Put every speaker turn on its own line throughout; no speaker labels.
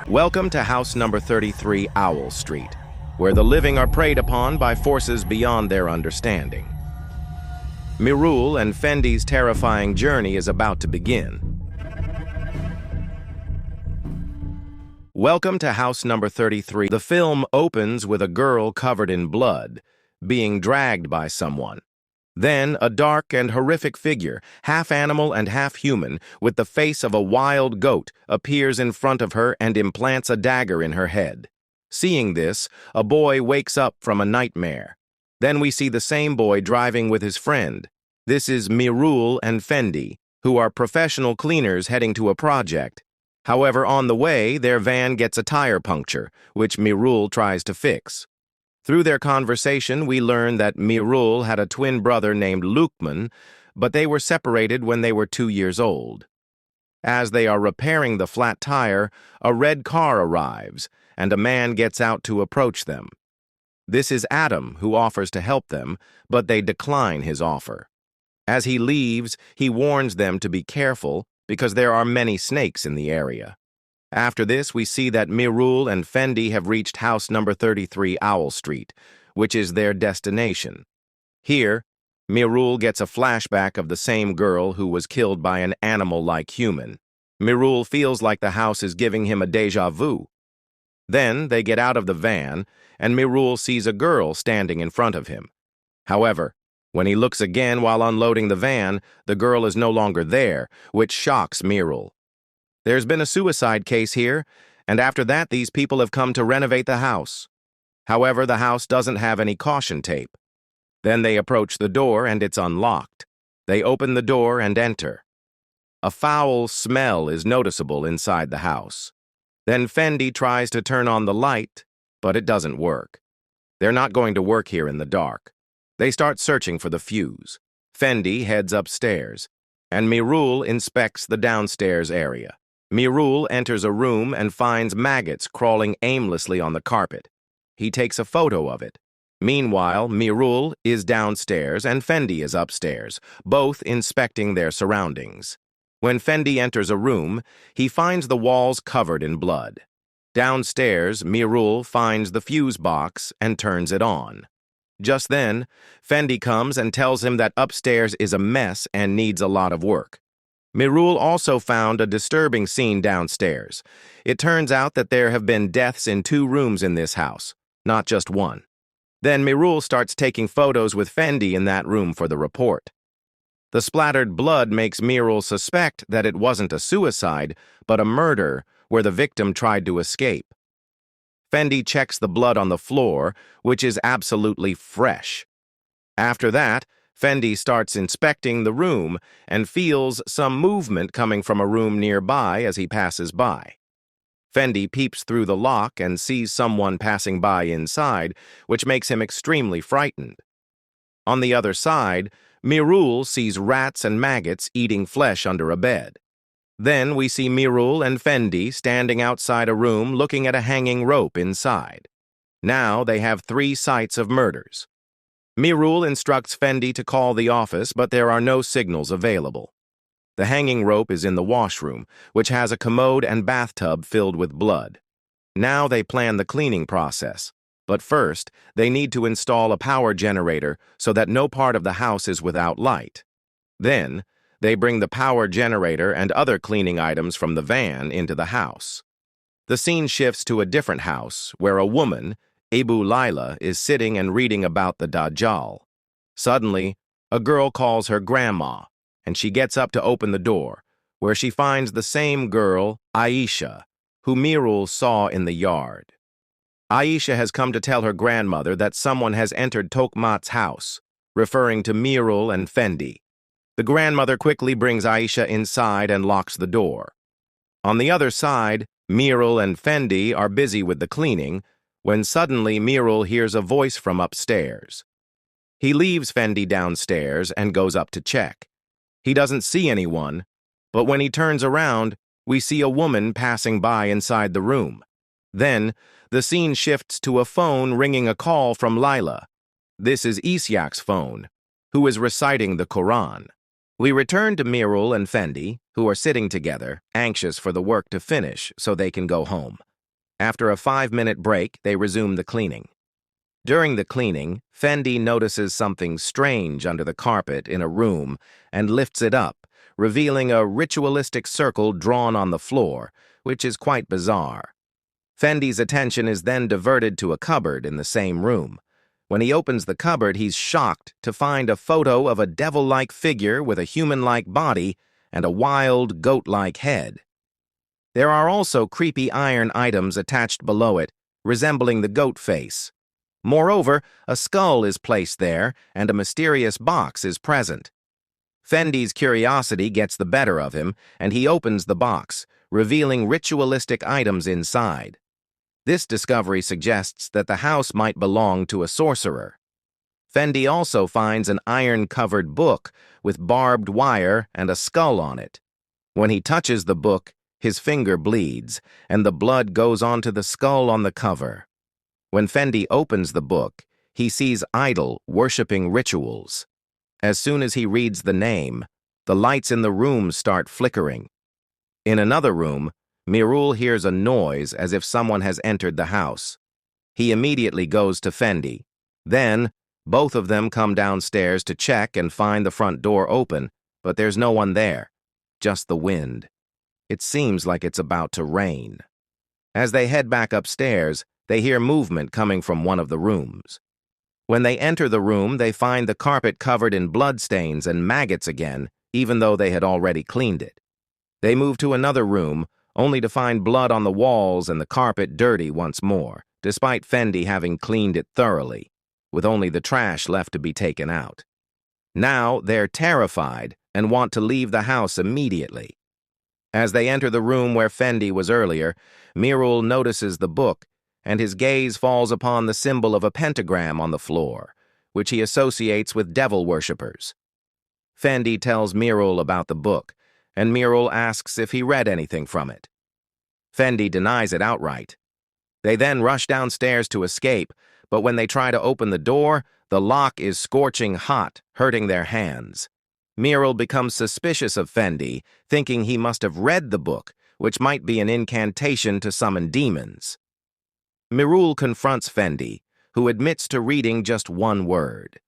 Welcome to house number 33 Owl Street, where the living are preyed upon by forces beyond their understanding. Mirul and Fendi's terrifying journey is about to begin. Welcome to house number 33. The film opens with a girl covered in blood, being dragged by someone. Then, a dark and horrific figure, half animal and half human, with the face of a wild goat, appears in front of her and implants a dagger in her head. Seeing this, a boy wakes up from a nightmare. Then we see the same boy driving with his friend. This is Mirul and Fendi, who are professional cleaners heading to a project. However, on the way, their van gets a tire puncture, which Mirul tries to fix. Through their conversation, we learn that Mirul had a twin brother named Lukman, but they were separated when they were 2 years old. As they are repairing the flat tire, a red car arrives, and a man gets out to approach them. This is Adam, who offers to help them, but they decline his offer. As he leaves, he warns them to be careful because there are many snakes in the area. After this, we see that Mirul and Fendi have reached house number 33 Owl Street, which is their destination. Here, Mirul gets a flashback of the same girl who was killed by an animal-like human. Mirul feels like the house is giving him a déjà vu. Then, they get out of the van, and Mirul sees a girl standing in front of him. However, when he looks again while unloading the van, the girl is no longer there, which shocks Mirul. There's been a suicide case here, and after that these people have come to renovate the house. However, the house doesn't have any caution tape. Then they approach the door and it's unlocked. They open the door and enter. A foul smell is noticeable inside the house. Then Fendi tries to turn on the light, but it doesn't work. They're not going to work here in the dark. They start searching for the fuse. Fendi heads upstairs, and Mirul inspects the downstairs area. Mirul enters a room and finds maggots crawling aimlessly on the carpet. He takes a photo of it. Meanwhile, Mirul is downstairs and Fendi is upstairs, both inspecting their surroundings. When Fendi enters a room, he finds the walls covered in blood. Downstairs, Mirul finds the fuse box and turns it on. Just then, Fendi comes and tells him that upstairs is a mess and needs a lot of work. Mirul also found a disturbing scene downstairs. It turns out that there have been deaths in 2 rooms in this house, not just one. Then Mirul starts taking photos with Fendi in that room for the report. The splattered blood makes Mirul suspect that it wasn't a suicide, but a murder where the victim tried to escape. Fendi checks the blood on the floor, which is absolutely fresh. After that, Fendi starts inspecting the room and feels some movement coming from a room nearby as he passes by. Fendi peeps through the lock and sees someone passing by inside, which makes him extremely frightened. On the other side, Mirul sees rats and maggots eating flesh under a bed. Then we see Mirul and Fendi standing outside a room looking at a hanging rope inside. Now they have 3 sites of murders. Mirul instructs Fendi to call the office, but there are no signals available. The hanging rope is in the washroom, which has a commode and bathtub filled with blood. Now they plan the cleaning process, but first they need to install a power generator so that no part of the house is without light. Then they bring the power generator and other cleaning items from the van into the house. The scene shifts to a different house where a woman, Abu Laila, is sitting and reading about the Dajjal. Suddenly, a girl calls her grandma, and she gets up to open the door, where she finds the same girl, Aisha, who Mirul saw in the yard. Aisha has come to tell her grandmother that someone has entered Tokmat's house, referring to Mirul and Fendi. The grandmother quickly brings Aisha inside and locks the door. On the other side, Mirul and Fendi are busy with the cleaning, when suddenly Mirul hears a voice from upstairs. He leaves Fendi downstairs and goes up to check. He doesn't see anyone, but when he turns around, we see a woman passing by inside the room. Then, the scene shifts to a phone ringing a call from Laila. This is Isyak's phone, who is reciting the Quran. We return to Mirul and Fendi, who are sitting together, anxious for the work to finish so they can go home. After a 5-minute break, they resume the cleaning. During the cleaning, Fendi notices something strange under the carpet in a room and lifts it up, revealing a ritualistic circle drawn on the floor, which is quite bizarre. Fendi's attention is then diverted to a cupboard in the same room. When he opens the cupboard, he's shocked to find a photo of a devil-like figure with a human-like body and a wild, goat-like head. There are also creepy iron items attached below it, resembling the goat face. Moreover, a skull is placed there, and a mysterious box is present. Fendi's curiosity gets the better of him, and he opens the box, revealing ritualistic items inside. This discovery suggests that the house might belong to a sorcerer. Fendi also finds an iron-covered book with barbed wire and a skull on it. When he touches the book, his finger bleeds, and the blood goes onto the skull on the cover. When Fendi opens the book, he sees idol worshipping rituals. As soon as he reads the name, the lights in the room start flickering. In another room, Mirul hears a noise as if someone has entered the house. He immediately goes to Fendi. Then, both of them come downstairs to check and find the front door open, but there's no one there, just the wind. It seems like it's about to rain. As they head back upstairs, they hear movement coming from one of the rooms. When they enter the room, they find the carpet covered in bloodstains and maggots again, even though they had already cleaned it. They move to another room, only to find blood on the walls and the carpet dirty once more, despite Fendi having cleaned it thoroughly, with only the trash left to be taken out. Now they're terrified and want to leave the house immediately. As they enter the room where Fendi was earlier, Mirul notices the book, and his gaze falls upon the symbol of a pentagram on the floor, which he associates with devil worshippers. Fendi tells Mirul about the book, and Mirul asks if he read anything from it. Fendi denies it outright. They then rush downstairs to escape, but when they try to open the door, the lock is scorching hot, hurting their hands. Mirul becomes suspicious of Fendi, thinking he must have read the book, which might be an incantation to summon demons. Mirul confronts Fendi, who admits to reading just one word.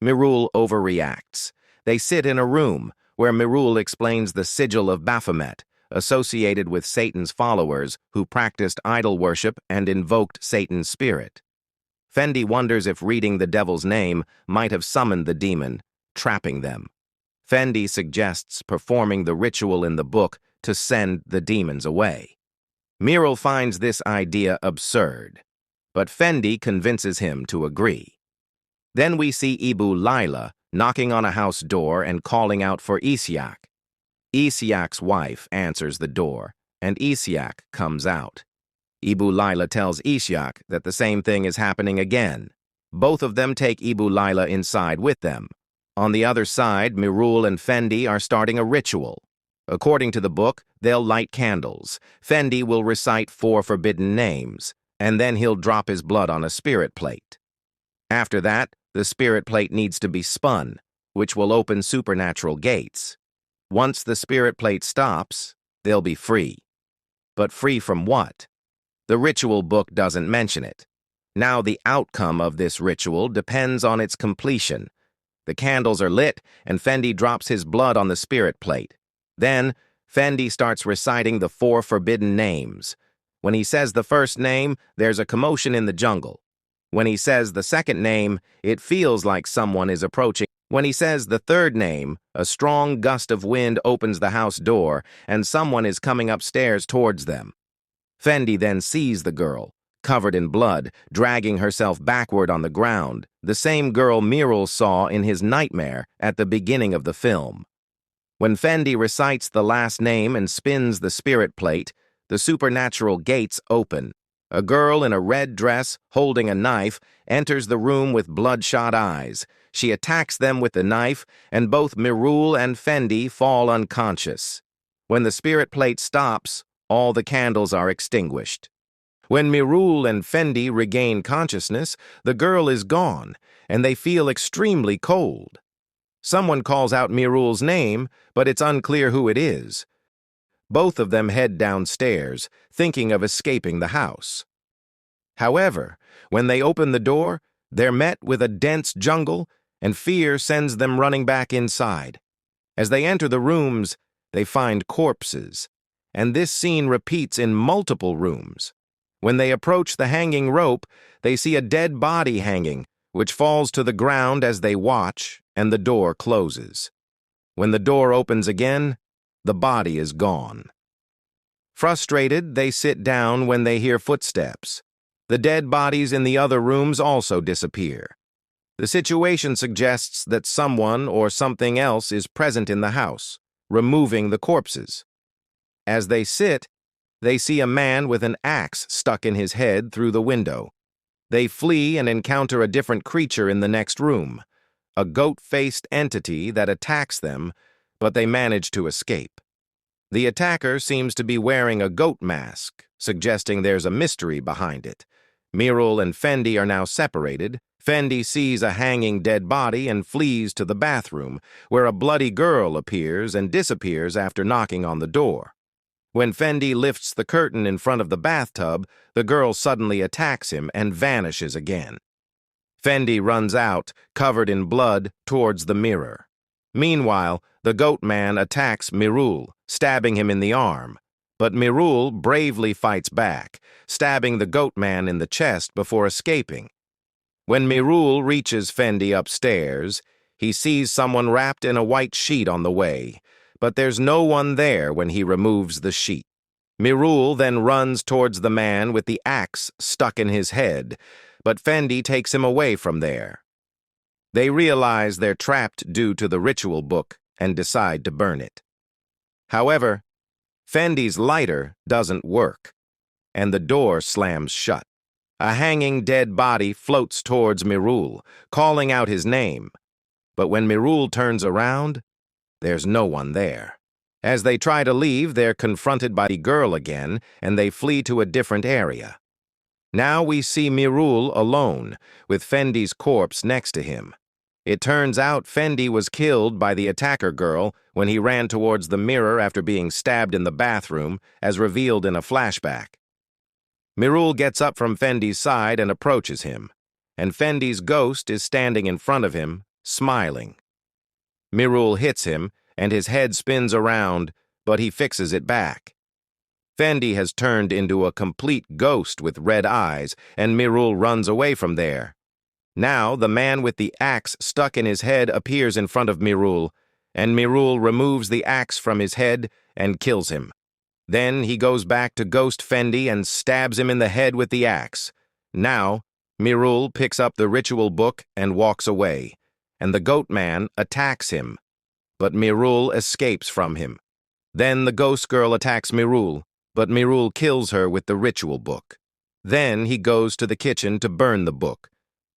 Mirul overreacts. They sit in a room, where Mirul explains the sigil of Baphomet, associated with Satan's followers who practiced idol worship and invoked Satan's spirit. Fendi wonders if reading the devil's name might have summoned the demon, trapping them. Fendi suggests performing the ritual in the book to send the demons away. Mirul finds this idea absurd, but Fendi convinces him to agree. Then we see Ibu Laila knocking on a house door and calling out for Isiak. Isiak's wife answers the door, and Isiak comes out. Ibu Laila tells Isiak that the same thing is happening again. Both of them take Ibu Laila inside with them. On the other side, Mirul and Fendi are starting a ritual. According to the book, they'll light candles. Fendi will recite 4 forbidden names, and then he'll drop his blood on a spirit plate. After that, the spirit plate needs to be spun, which will open supernatural gates. Once the spirit plate stops, they'll be free. But free from what? The ritual book doesn't mention it. Now the outcome of this ritual depends on its completion. The candles are lit, and Fendi drops his blood on the spirit plate. Then, Fendi starts reciting the 4 forbidden names. When he says the first name, there's a commotion in the jungle. When he says the second name, it feels like someone is approaching. When he says the third name, a strong gust of wind opens the house door, and someone is coming upstairs towards them. Fendi then sees the girl, covered in blood, dragging herself backward on the ground, the same girl Mirul saw in his nightmare at the beginning of the film. When Fendi recites the last name and spins the spirit plate, the supernatural gates open. A girl in a red dress, holding a knife, enters the room with bloodshot eyes. She attacks them with the knife, and both Mirul and Fendi fall unconscious. When the spirit plate stops, all the candles are extinguished. When Mirul and Fendi regain consciousness, the girl is gone, and they feel extremely cold. Someone calls out Mirul's name, but it's unclear who it is. Both of them head downstairs, thinking of escaping the house. However, when they open the door, they're met with a dense jungle, and fear sends them running back inside. As they enter the rooms, they find corpses, and this scene repeats in multiple rooms. When they approach the hanging rope, they see a dead body hanging, which falls to the ground as they watch, and the door closes. When the door opens again, the body is gone. Frustrated, they sit down when they hear footsteps. The dead bodies in the other rooms also disappear. The situation suggests that someone or something else is present in the house, removing the corpses. As they sit, they see a man with an axe stuck in his head through the window. They flee and encounter a different creature in the next room, a goat-faced entity that attacks them, but they manage to escape. The attacker seems to be wearing a goat mask, suggesting there's a mystery behind it. Mirul and Fendi are now separated. Fendi sees a hanging dead body and flees to the bathroom, where a bloody girl appears and disappears after knocking on the door. When Fendi lifts the curtain in front of the bathtub, the girl suddenly attacks him and vanishes again. Fendi runs out, covered in blood, towards the mirror. Meanwhile, the goat man attacks Mirul, stabbing him in the arm. But Mirul bravely fights back, stabbing the goat man in the chest before escaping. When Mirul reaches Fendi upstairs, he sees someone wrapped in a white sheet on the way, but there's no one there when he removes the sheet. Mirul then runs towards the man with the axe stuck in his head, but Fendi takes him away from there. They realize they're trapped due to the ritual book and decide to burn it. However, Fendi's lighter doesn't work, and the door slams shut. A hanging dead body floats towards Mirul, calling out his name. But when Mirul turns around, there's no one there. As they try to leave, they're confronted by the girl again, and they flee to a different area. Now we see Mirul alone, with Fendi's corpse next to him. It turns out Fendi was killed by the attacker girl when he ran towards the mirror after being stabbed in the bathroom, as revealed in a flashback. Mirul gets up from Fendi's side and approaches him, and Fendi's ghost is standing in front of him, smiling. Mirul hits him, and his head spins around, but he fixes it back. Fendi has turned into a complete ghost with red eyes, and Mirul runs away from there. Now the man with the axe stuck in his head appears in front of Mirul, and Mirul removes the axe from his head and kills him. Then he goes back to Ghost Fendi and stabs him in the head with the axe. Now, Mirul picks up the ritual book and walks away, and the goat man attacks him. But Mirul escapes from him. Then the ghost girl attacks Mirul, but Mirul kills her with the ritual book. Then he goes to the kitchen to burn the book,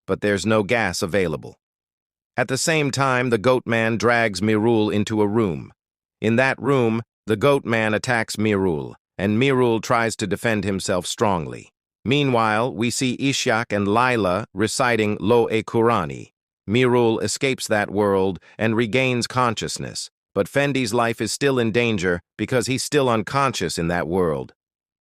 but there's no gas available. At the same time, the goat man drags Mirul into a room. In that room, the goat man attacks Mirul, and Mirul tries to defend himself strongly. Meanwhile, we see Ishak and Laila reciting Lo-e Qurani. Mirul escapes that world and regains consciousness, but Fendi's life is still in danger because he's still unconscious in that world.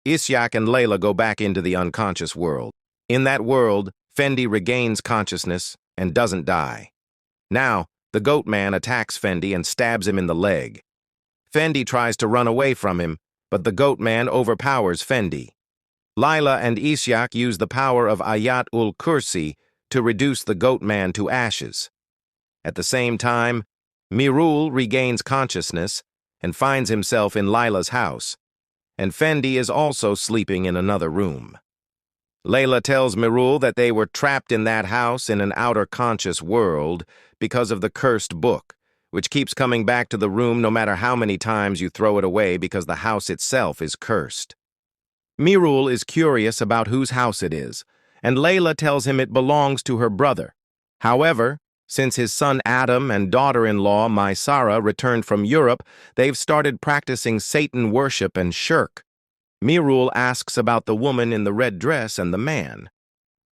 Ishak and Layla go back into the unconscious world. In that world, Fendi regains consciousness and doesn't die. Now, the goat man attacks Fendi and stabs him in the leg. Fendi tries to run away from him, but the goat man overpowers Fendi. Layla and Ishak use the power of Ayat-ul-Kursi to reduce the goat man to ashes. At the same time, Mirul regains consciousness and finds himself in Layla's house, and Fendi is also sleeping in another room. Layla tells Mirul that they were trapped in that house in an outer conscious world because of the cursed book, which keeps coming back to the room no matter how many times you throw it away because the house itself is cursed. Mirul is curious about whose house it is, and Layla tells him it belongs to her brother. However, since his son Adam and daughter-in-law Maisara returned from Europe, they've started practicing Satan worship and shirk. Mirul asks about the woman in the red dress and the man,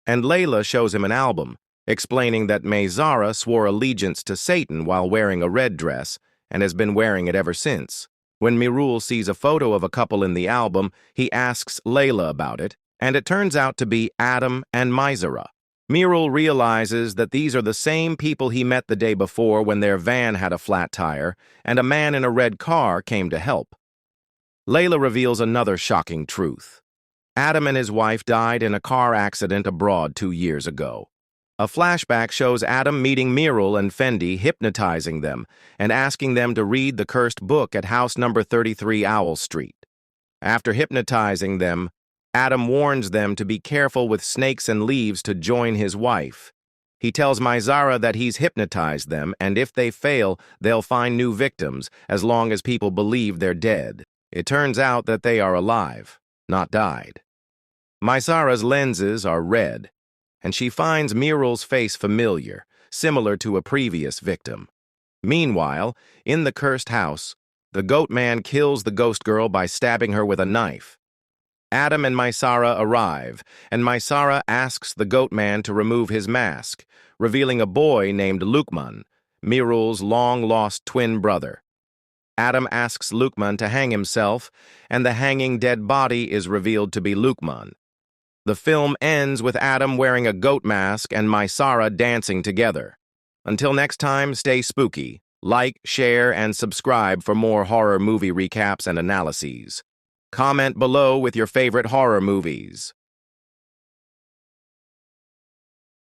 and Layla shows him an album, explaining that Maisara swore allegiance to Satan while wearing a red dress and has been wearing it ever since. When Mirul sees a photo of a couple in the album, he asks Layla about it, and it turns out to be Adam and Mizara. Mirul realizes that these are the same people he met the day before when their van had a flat tire, and a man in a red car came to help. Layla reveals another shocking truth. Adam and his wife died in a car accident abroad 2 years ago. A flashback shows Adam meeting Mirul and Fendi, hypnotizing them and asking them to read the cursed book at house number 33 Owl Street. After hypnotizing them, Adam warns them to be careful with snakes and leaves to join his wife. He tells Mizara that he's hypnotized them, and if they fail, they'll find new victims, as long as people believe they're dead. It turns out that they are alive, not died. Mizara's lenses are red, and she finds Mirul's face familiar, similar to a previous victim. Meanwhile, in the cursed house, the goat man kills the ghost girl by stabbing her with a knife. Adam and Mizara arrive, and Mizara asks the goat man to remove his mask, revealing a boy named Lukman, Mirul's long-lost twin brother. Adam asks Lukman to hang himself, and the hanging dead body is revealed to be Lukman. The film ends with Adam wearing a goat mask and Mizara dancing together. Until next time, stay spooky. Like, share, and subscribe for more horror movie recaps and analyses. Comment below with your favorite horror movies.